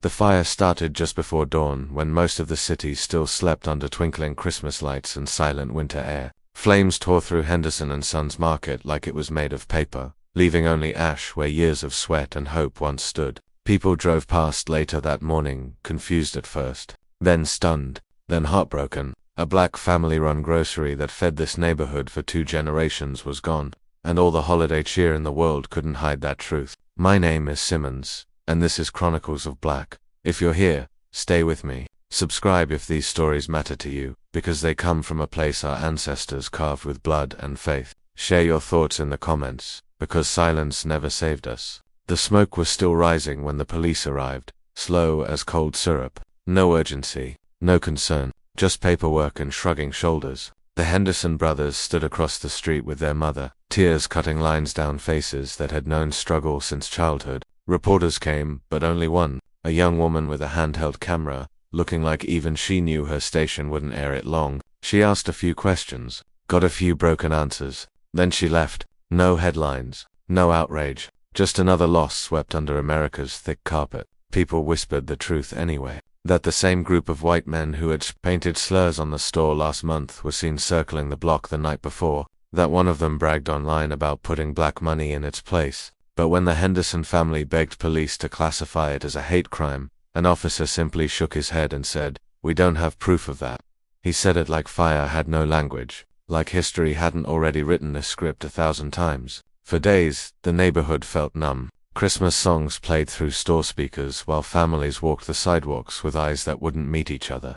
The fire started just before dawn, when most of the city still slept under twinkling Christmas lights and silent winter air. Flames tore through Henderson and Sons Market like it was made of paper, leaving only ash where years of sweat and hope once stood. People drove past later that morning, confused at first, then stunned, then heartbroken. A black family-run grocery that fed this neighborhood for 2 generations was gone, and all the holiday cheer in the world couldn't hide that truth. My name is Simmons, and this is Chronicles of Black. If you're here, stay with me. Subscribe if these stories matter to you, because they come from a place our ancestors carved with blood and faith. Share your thoughts in the comments, because silence never saved us. The smoke was still rising when the police arrived, slow as cold syrup. No urgency, no concern, just paperwork and shrugging shoulders. The Henderson brothers stood across the street with their mother, tears cutting lines down faces that had known struggle since childhood. Reporters came, but only one, a young woman with a handheld camera, looking like even she knew her station wouldn't air it long. She asked a few questions, got a few broken answers, then she left. No headlines, no outrage, just another loss swept under America's thick carpet. People whispered the truth anyway, that the same group of white men who had painted slurs on the store last month were seen circling the block the night before, that one of them bragged online about putting black money in its place. But when the Henderson family begged police to classify it as a hate crime, an officer simply shook his head and said, "We don't have proof of that." He said it like fire had no language, like history hadn't already written this script 1,000 times. For days, the neighborhood felt numb. Christmas songs played through store speakers while families walked the sidewalks with eyes that wouldn't meet each other.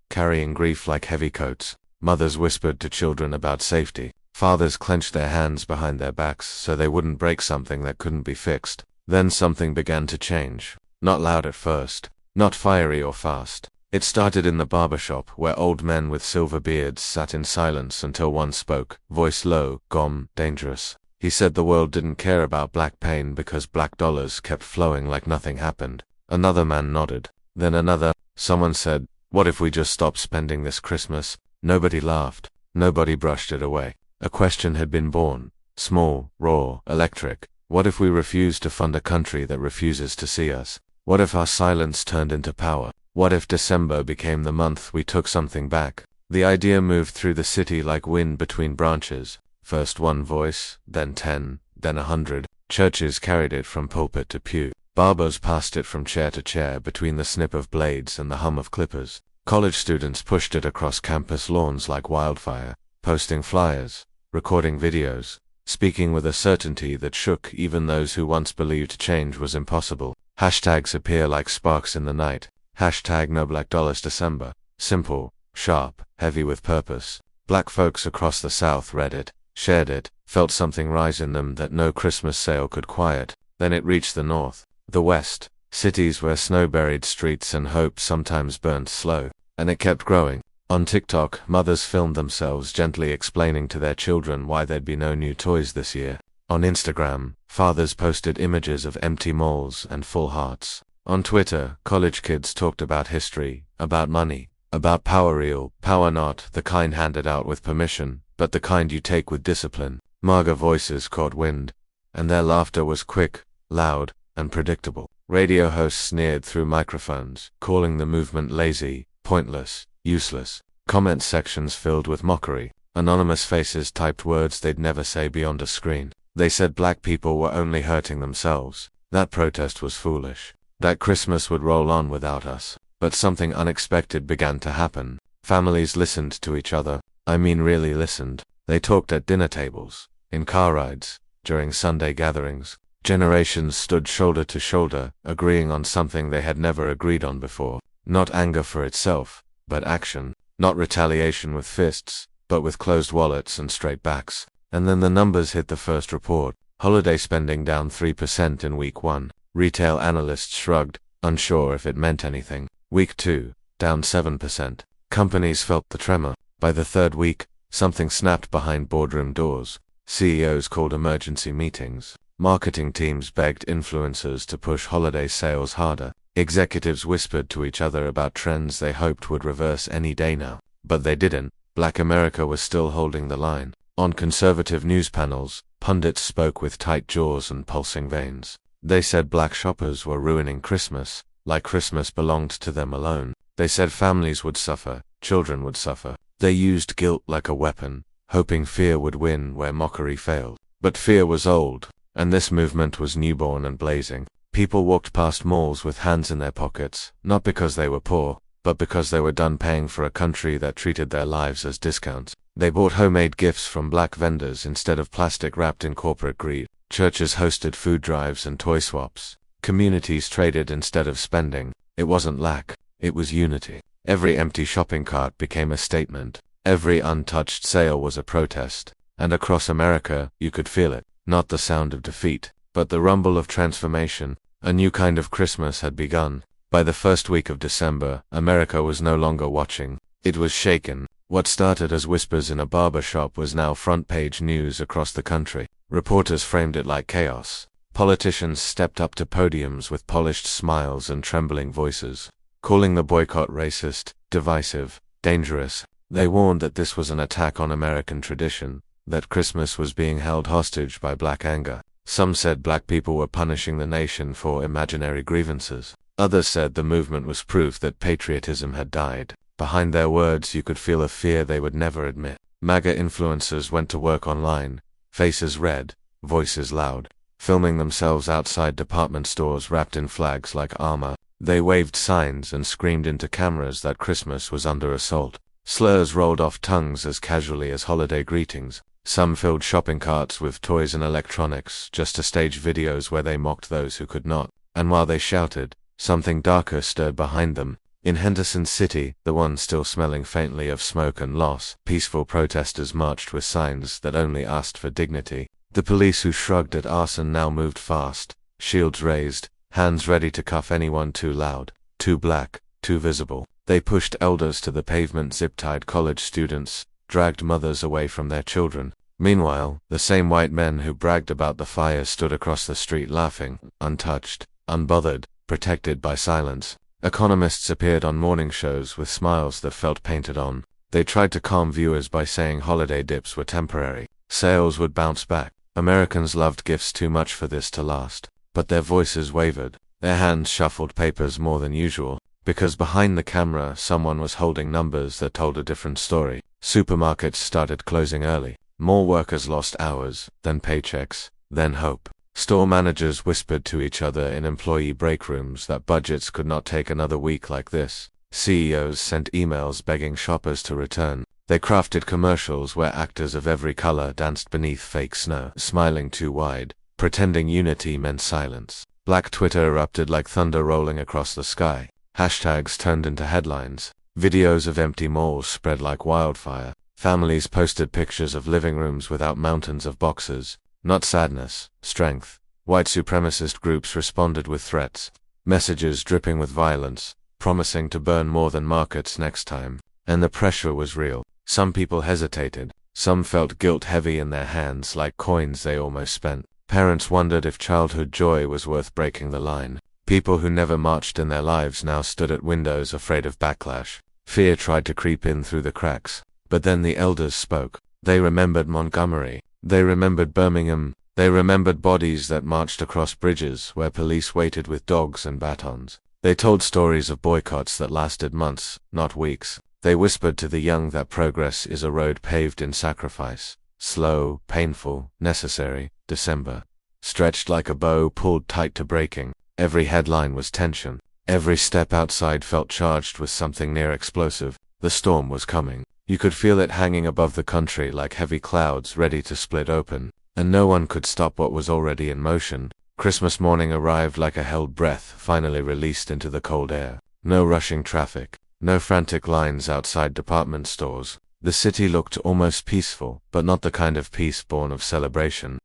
Carrying grief like heavy coats, mothers whispered to children about safety. Fathers clenched their hands behind their backs so they wouldn't break something that couldn't be fixed. Then something began to change. Not loud at first, not fiery or fast. It started in the barbershop, where old men with silver beards sat in silence until one spoke, voice low, calm, dangerous. He said the world didn't care about black pain because black dollars kept flowing like nothing happened. Another man nodded. Then another. Someone said, "What if we just stop spending this Christmas?" Nobody laughed. Nobody brushed it away. A question had been born. Small, raw, electric. What if we refuse to fund a country that refuses to see us? What if our silence turned into power? What if December became the month we took something back? The idea moved through the city like wind between branches. First one voice, then 10, then 100. Churches carried it from pulpit to pew. Barbers passed it from chair to chair between the snip of blades and the hum of clippers. College students pushed it across campus lawns like wildfire, posting flyers, recording videos, speaking with a certainty that shook even those who once believed change was impossible. Hashtags appear like sparks in the night. Hashtag No Black Dollars December. Simple, sharp, heavy with purpose. Black folks across the South read it, shared it, felt something rise in them that no Christmas sale could quiet. Then it reached the North, the West, cities where snow-buried streets and hope sometimes burned slow. And it kept growing. On TikTok, mothers filmed themselves gently explaining to their children why there'd be no new toys this year. On Instagram, fathers posted images of empty malls and full hearts. On Twitter, college kids talked about history, about money, about power, real power, not the kind handed out with permission, but the kind you take with discipline. MAGA voices caught wind, and their laughter was quick, loud, and predictable. Radio hosts sneered through microphones, calling the movement lazy, pointless, useless. Comment sections filled with mockery. Anonymous faces typed words they'd never say beyond a screen. They said black people were only hurting themselves. That protest was foolish. That Christmas would roll on without us. But something unexpected began to happen. Families listened to each other. I mean really listened. They talked at dinner tables, in car rides, during Sunday gatherings. Generations stood shoulder to shoulder, agreeing on something they had never agreed on before. Not anger for itself, but action. Not retaliation with fists, but with closed wallets and straight backs. And then the numbers hit the first report. Holiday spending down 3% in week 1. Retail analysts shrugged, unsure if it meant anything. Week 2, down 7%. Companies felt the tremor. By the third week, something snapped behind boardroom doors. CEOs called emergency meetings. Marketing teams begged influencers to push holiday sales harder. Executives whispered to each other about trends they hoped would reverse any day now. But they didn't. Black America was still holding the line. On conservative news panels, pundits spoke with tight jaws and pulsing veins. They said black shoppers were ruining Christmas. like Christmas belonged to them alone. They said families would suffer, children would suffer. They used guilt like a weapon, hoping fear would win where mockery failed. But fear was old, and this movement was newborn and blazing. People walked past malls with hands in their pockets, not because they were poor, but because they were done paying for a country that treated their lives as discounts. They bought homemade gifts from black vendors instead of plastic wrapped in corporate greed. Churches hosted food drives and toy swaps. Communities traded instead of spending. It wasn't lack, it was unity. Every empty shopping cart became a statement. Every untouched sale was a protest. And across America, you could feel it. Not the sound of defeat, but the rumble of transformation. A new kind of Christmas had begun. By the first week of December, America was no longer watching. It was shaken. What started as whispers in a barber shop was now front-page news across the country. Reporters framed it like chaos. Politicians stepped up to podiums with polished smiles and trembling voices, calling the boycott racist, divisive, dangerous. They warned that this was an attack on American tradition, that Christmas was being held hostage by black anger. Some said black people were punishing the nation for imaginary grievances. Others said the movement was proof that patriotism had died. Behind their words you could feel a fear they would never admit. MAGA influencers went to work online, faces red, voices loud, filming themselves outside department stores wrapped in flags like armor. They waved signs and screamed into cameras that Christmas was under assault. Slurs rolled off tongues as casually as holiday greetings. Some filled shopping carts with toys and electronics just to stage videos where they mocked those who could not. And while they shouted, something darker stirred behind them. In Henderson City, the one still smelling faintly of smoke and loss, peaceful protesters marched with signs that only asked for dignity. The police who shrugged at arson now moved fast, shields raised, hands ready to cuff anyone too loud, too black, too visible. They pushed elders to the pavement, zip-tied college students, dragged mothers away from their children. Meanwhile, the same white men who bragged about the fire stood across the street laughing, untouched, unbothered, protected by silence. Economists appeared on morning shows with smiles that felt painted on. They tried to calm viewers by saying holiday dips were temporary. Sales would bounce back. Americans loved gifts too much for this to last. But their voices wavered. Their hands shuffled papers more than usual. Because behind the camera, someone was holding numbers that told a different story. Supermarkets started closing early. More workers lost hours, then paychecks, then hope. Store managers whispered to each other in employee break rooms that budgets could not take another week like this. CEOs sent emails begging shoppers to return. They crafted commercials where actors of every color danced beneath fake snow, smiling too wide, pretending unity meant silence. Black Twitter erupted like thunder rolling across the sky. Hashtags turned into headlines. Videos of empty malls spread like wildfire. Families posted pictures of living rooms without mountains of boxes. Not sadness, strength. White supremacist groups responded with threats, messages dripping with violence, promising to burn more than markets next time. And the pressure was real. Some people hesitated. Some felt guilt heavy in their hands like coins they almost spent. Parents wondered if childhood joy was worth breaking the line. People who never marched in their lives now stood at windows afraid of backlash. Fear tried to creep in through the cracks. But then the elders spoke. They remembered Montgomery. They remembered Birmingham. They remembered bodies that marched across bridges where police waited with dogs and batons. They told stories of boycotts that lasted months, not weeks. They whispered to the young that progress is a road paved in sacrifice. Slow, painful, necessary. December. Stretched like a bow pulled tight to breaking. Every headline was tension. Every step outside felt charged with something near explosive. The storm was coming. You could feel it hanging above the country like heavy clouds ready to split open. And no one could stop what was already in motion. Christmas morning arrived like a held breath finally released into the cold air. No rushing traffic. No frantic lines outside department stores. The city looked almost peaceful, but not the kind of peace born of celebration.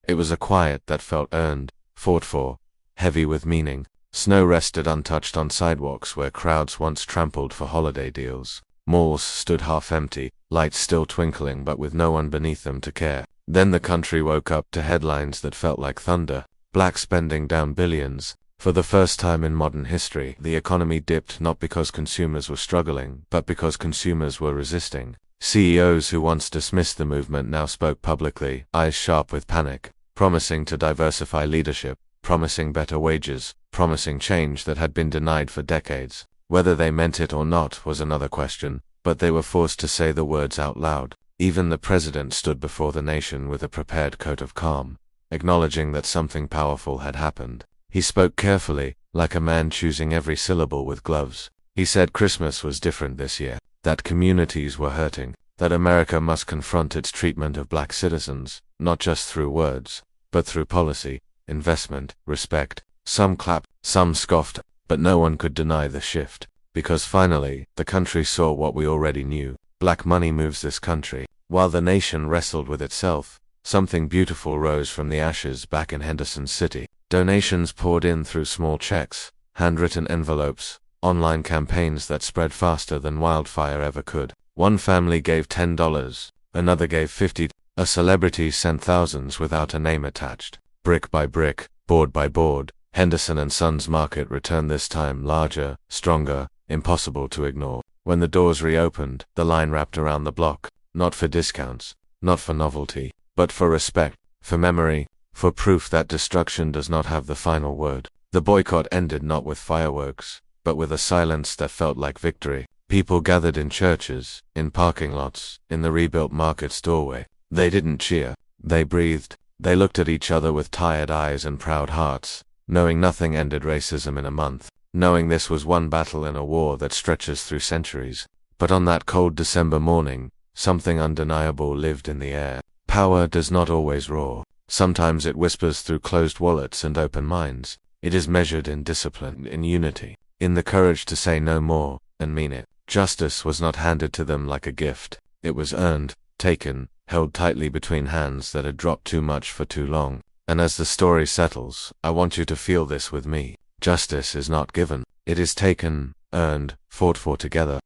It was a quiet that felt earned, fought for, heavy with meaning. Snow rested untouched on sidewalks where crowds once trampled for holiday deals. Malls stood half empty, lights still twinkling but with no one beneath them to care. Then the country woke up to headlines that felt like thunder. Black spending down billions. For the first time in modern history, the economy dipped not because consumers were struggling, but because consumers were resisting. CEOs who once dismissed the movement now spoke publicly, eyes sharp with panic, promising to diversify leadership, promising better wages, promising change that had been denied for decades. Whether they meant it or not was another question, but they were forced to say the words out loud. Even the president stood before the nation with a prepared coat of calm, acknowledging that something powerful had happened. He spoke carefully, like a man choosing every syllable with gloves. He said Christmas was different this year, that communities were hurting, that America must confront its treatment of black citizens, not just through words, but through policy, investment, respect. Some clapped, some scoffed, but no one could deny the shift. Because finally, the country saw what we already knew. Black money moves this country. While the nation wrestled with itself, something beautiful rose from the ashes back in Henderson City. Donations poured in through small checks, handwritten envelopes, online campaigns that spread faster than wildfire ever could. One family gave $10, another gave $50, a celebrity sent thousands without a name attached. Brick by brick, board by board, Henderson and Sons Market returned, this time larger, stronger, impossible to ignore. When the doors reopened, the line wrapped around the block, not for discounts, not for novelty, but for respect, for memory, for proof that destruction does not have the final word. The boycott ended not with fireworks, but with a silence that felt like victory. People gathered in churches, in parking lots, in the rebuilt market's doorway. They didn't cheer. They breathed. They looked at each other with tired eyes and proud hearts, knowing nothing ended racism in a month, knowing this was one battle in a war that stretches through centuries. But on that cold December morning, something undeniable lived in the air. Power does not always roar. Sometimes it whispers through closed wallets and open minds. It is measured in discipline, in unity, in the courage to say no more, and mean it. Justice was not handed to them like a gift. It was earned, taken, held tightly between hands that had dropped too much for too long. And as the story settles, I want you to feel this with me. Justice is not given. It is taken, earned, fought for together.